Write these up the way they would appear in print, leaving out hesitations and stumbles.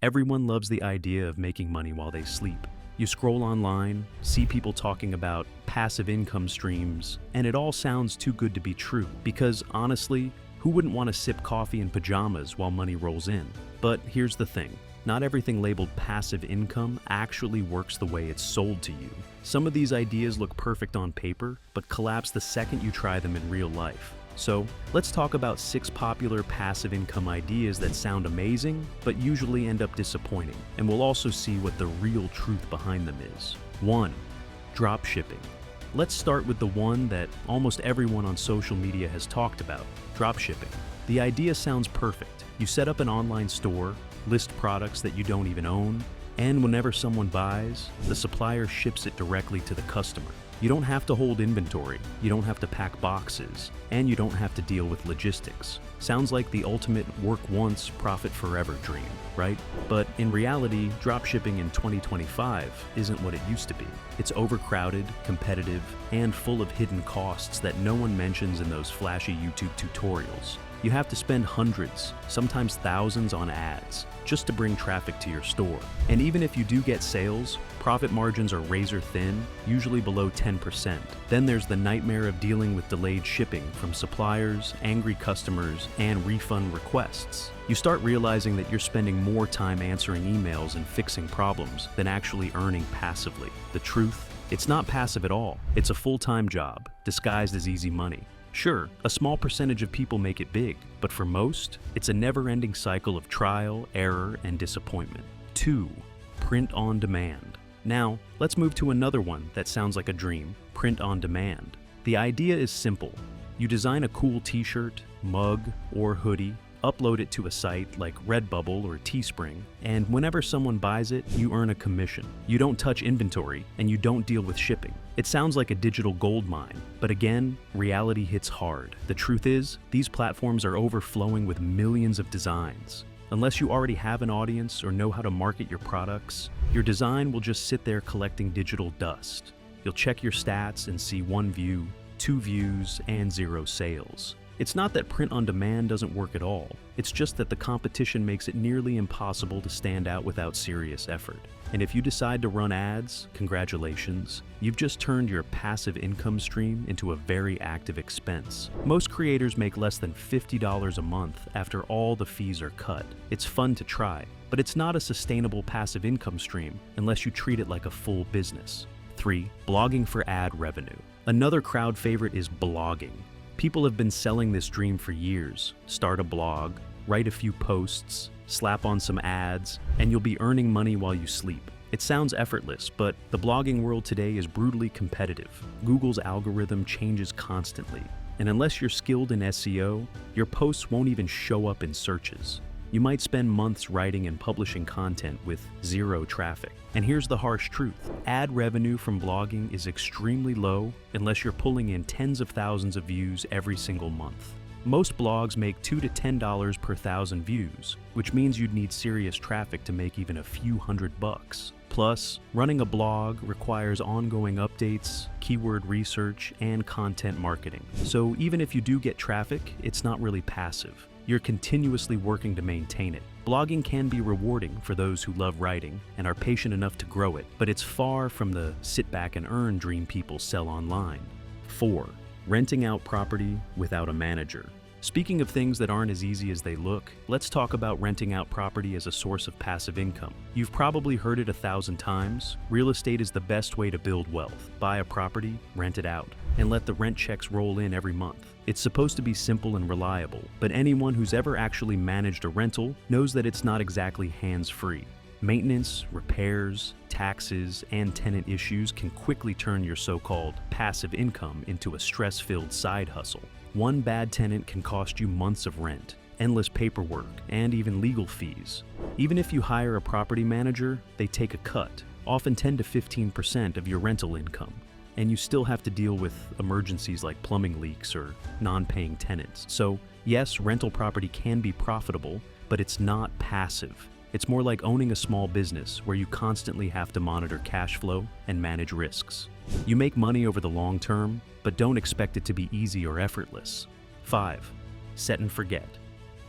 Everyone loves the idea of making money while they sleep. You scroll online, see people talking about passive income streams, and it all sounds too good to be true. Because honestly, who wouldn't want to sip coffee in pajamas while money rolls in? But here's the thing. Not everything labeled passive income actually works the way it's sold to you. Some of these ideas look perfect on paper, but collapse the second you try them in real life. So, let's talk about 6 popular passive income ideas that sound amazing, but usually end up disappointing. And we'll also see what the real truth behind them is. 1. Dropshipping. Let's start with the one that almost everyone on social media has talked about, dropshipping. The idea sounds perfect. You set up an online store, list products that you don't even own, and whenever someone buys, the supplier ships it directly to the customer. You don't have to hold inventory, you don't have to pack boxes, and you don't have to deal with logistics. Sounds like the ultimate work once, profit forever dream, right? But in reality, dropshipping in 2025 isn't what it used to be. It's overcrowded, competitive, and full of hidden costs that no one mentions in those flashy YouTube tutorials. You have to spend hundreds, sometimes thousands on ads just to bring traffic to your store. And even if you do get sales, profit margins are razor thin, usually below 10%. Then there's the nightmare of dealing with delayed shipping from suppliers, angry customers, and refund requests. You start realizing that you're spending more time answering emails and fixing problems than actually earning passively. The truth? It's not passive at all. It's a full-time job, disguised as easy money. Sure, a small percentage of people make it big, but for most, it's a never-ending cycle of trial, error, and disappointment. 2. Print on demand. Now, let's move to another one that sounds like a dream, print on demand. The idea is simple. You design a cool t-shirt, mug, or hoodie, upload it to a site like Redbubble or Teespring, and whenever someone buys it, you earn a commission. You don't touch inventory, and you don't deal with shipping. It sounds like a digital gold mine, but again, reality hits hard. The truth is, these platforms are overflowing with millions of designs. Unless you already have an audience or know how to market your products, your design will just sit there collecting digital dust. You'll check your stats and see 1 view, 2 views, and 0 sales. It's not that print on demand doesn't work at all. It's just that the competition makes it nearly impossible to stand out without serious effort. And if you decide to run ads, congratulations. You've just turned your passive income stream into a very active expense. Most creators make less than $50 a month after all the fees are cut. It's fun to try, but it's not a sustainable passive income stream unless you treat it like a full business. 3. Blogging for ad revenue. Another crowd favorite is blogging. People have been selling this dream for years. Start a blog, write a few posts, slap on some ads, and you'll be earning money while you sleep. It sounds effortless, but the blogging world today is brutally competitive. Google's algorithm changes constantly, and unless you're skilled in SEO, your posts won't even show up in searches. You might spend months writing and publishing content with 0 traffic. And here's the harsh truth. Ad revenue from blogging is extremely low unless you're pulling in tens of thousands of views every single month. Most blogs make $2 to $10 per 1,000 views, which means you'd need serious traffic to make even a few $100. Plus, running a blog requires ongoing updates, keyword research, and content marketing. So even if you do get traffic, it's not really passive. You're continuously working to maintain it. Blogging can be rewarding for those who love writing and are patient enough to grow it, but it's far from the sit back and earn dream people sell online. 4. Renting out property without a manager. Speaking of things that aren't as easy as they look, let's talk about renting out property as a source of passive income. You've probably heard it 1,000 times. Real estate is the best way to build wealth. Buy a property, rent it out, and let the rent checks roll in every month. It's supposed to be simple and reliable, but anyone who's ever actually managed a rental knows that it's not exactly hands-free. Maintenance, repairs, taxes, and tenant issues can quickly turn your so-called passive income into a stress-filled side hustle. One bad tenant can cost you months of rent, endless paperwork, and even legal fees. Even if you hire a property manager, they take a cut, often 10 to 15% of your rental income. And you still have to deal with emergencies like plumbing leaks or non-paying tenants. So yes, rental property can be profitable, but it's not passive. It's more like owning a small business where you constantly have to monitor cash flow and manage risks. You make money over the long term, but don't expect it to be easy or effortless. 5. Set and forget.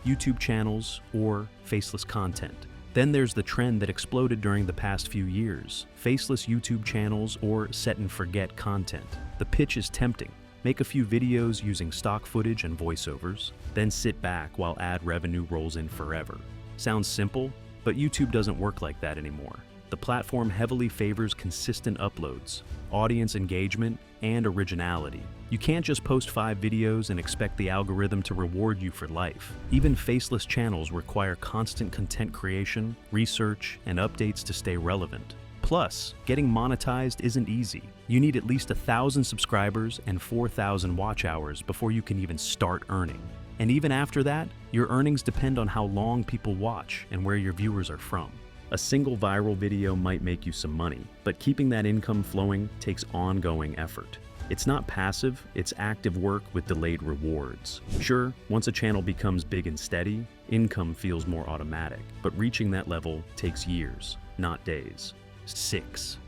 YouTube channels or faceless content. Then there's the trend that exploded during the past few years: faceless YouTube channels or set and forget content. The pitch is tempting. Make a few videos using stock footage and voiceovers, then sit back while ad revenue rolls in forever. Sounds simple, but YouTube doesn't work like that anymore. The platform heavily favors consistent uploads, audience engagement, and originality. You can't just post 5 videos and expect the algorithm to reward you for life. Even faceless channels require constant content creation, research, and updates to stay relevant. Plus, getting monetized isn't easy. You need at least 1,000 subscribers and 4,000 watch hours before you can even start earning. And even after that, your earnings depend on how long people watch and where your viewers are from. A single viral video might make you some money, but keeping that income flowing takes ongoing effort. It's not passive, it's active work with delayed rewards. Sure, once a channel becomes big and steady, income feels more automatic, but reaching that level takes years, not days. 6.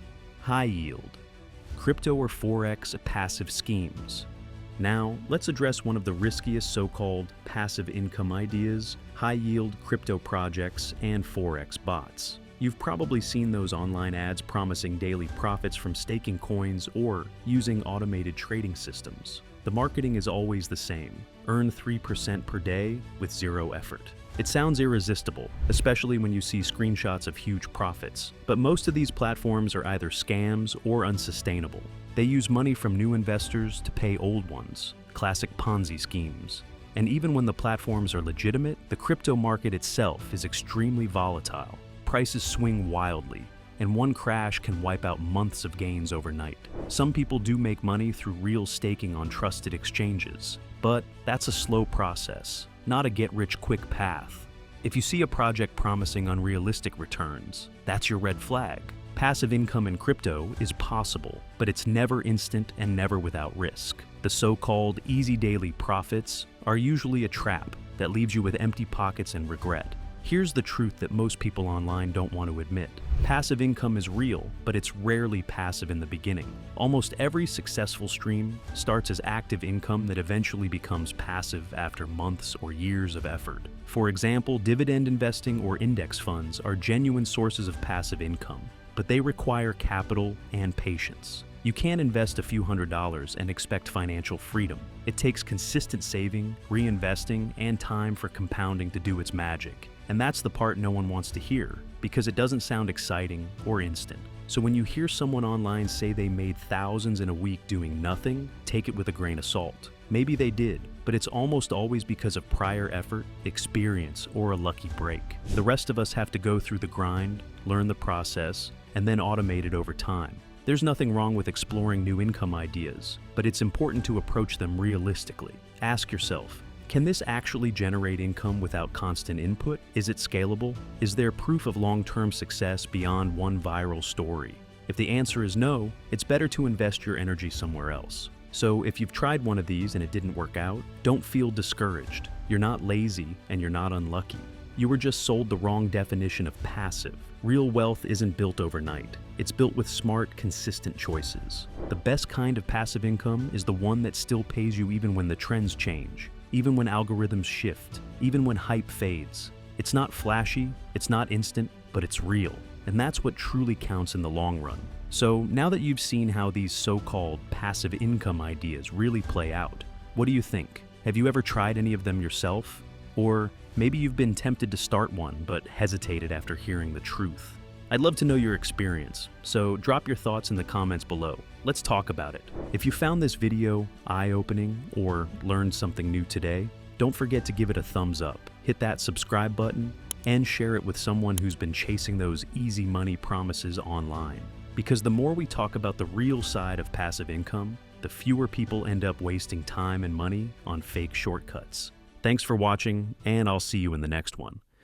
High yield. Crypto or Forex passive schemes. Now, let's address one of the riskiest so-called passive income ideas: high-yield crypto projects and Forex bots. You've probably seen those online ads promising daily profits from staking coins or using automated trading systems. The marketing is always the same: earn 3% per day with zero effort. It sounds irresistible, especially when you see screenshots of huge profits. But most of these platforms are either scams or unsustainable. They use money from new investors to pay old ones, classic Ponzi schemes. And even when the platforms are legitimate, the crypto market itself is extremely volatile. Prices swing wildly, and one crash can wipe out months of gains overnight. Some people do make money through real staking on trusted exchanges, but that's a slow process, not a get-rich-quick path. If you see a project promising unrealistic returns, that's your red flag. Passive income in crypto is possible, but it's never instant and never without risk. The so-called easy daily profits are usually a trap that leaves you with empty pockets and regret. Here's the truth that most people online don't want to admit. Passive income is real, but it's rarely passive in the beginning. Almost every successful stream starts as active income that eventually becomes passive after months or years of effort. For example, dividend investing or index funds are genuine sources of passive income, but they require capital and patience. You can't invest a few $100s and expect financial freedom. It takes consistent saving, reinvesting, and time for compounding to do its magic. And that's the part no one wants to hear, because it doesn't sound exciting or instant. So when you hear someone online say they made thousands in a week doing nothing, take it with a grain of salt. Maybe they did, but it's almost always because of prior effort, experience, or a lucky break. The rest of us have to go through the grind, learn the process, and then automate it over time. There's nothing wrong with exploring new income ideas, but it's important to approach them realistically. Ask yourself, can this actually generate income without constant input? Is it scalable? Is there proof of long-term success beyond one viral story? If the answer is no, it's better to invest your energy somewhere else. So if you've tried one of these and it didn't work out, don't feel discouraged. You're not lazy and you're not unlucky. You were just sold the wrong definition of passive. Real wealth isn't built overnight. It's built with smart, consistent choices. The best kind of passive income is the one that still pays you even when the trends change, even when algorithms shift, even when hype fades. It's not flashy, it's not instant, but it's real. And that's what truly counts in the long run. So now that you've seen how these so-called passive income ideas really play out, what do you think? Have you ever tried any of them yourself? Or maybe you've been tempted to start one but hesitated after hearing the truth. I'd love to know your experience, so drop your thoughts in the comments below. Let's talk about it. If you found this video eye-opening or learned something new today, don't forget to give it a thumbs up, hit that subscribe button, and share it with someone who's been chasing those easy money promises online. Because the more we talk about the real side of passive income, the fewer people end up wasting time and money on fake shortcuts. Thanks for watching, and I'll see you in the next one.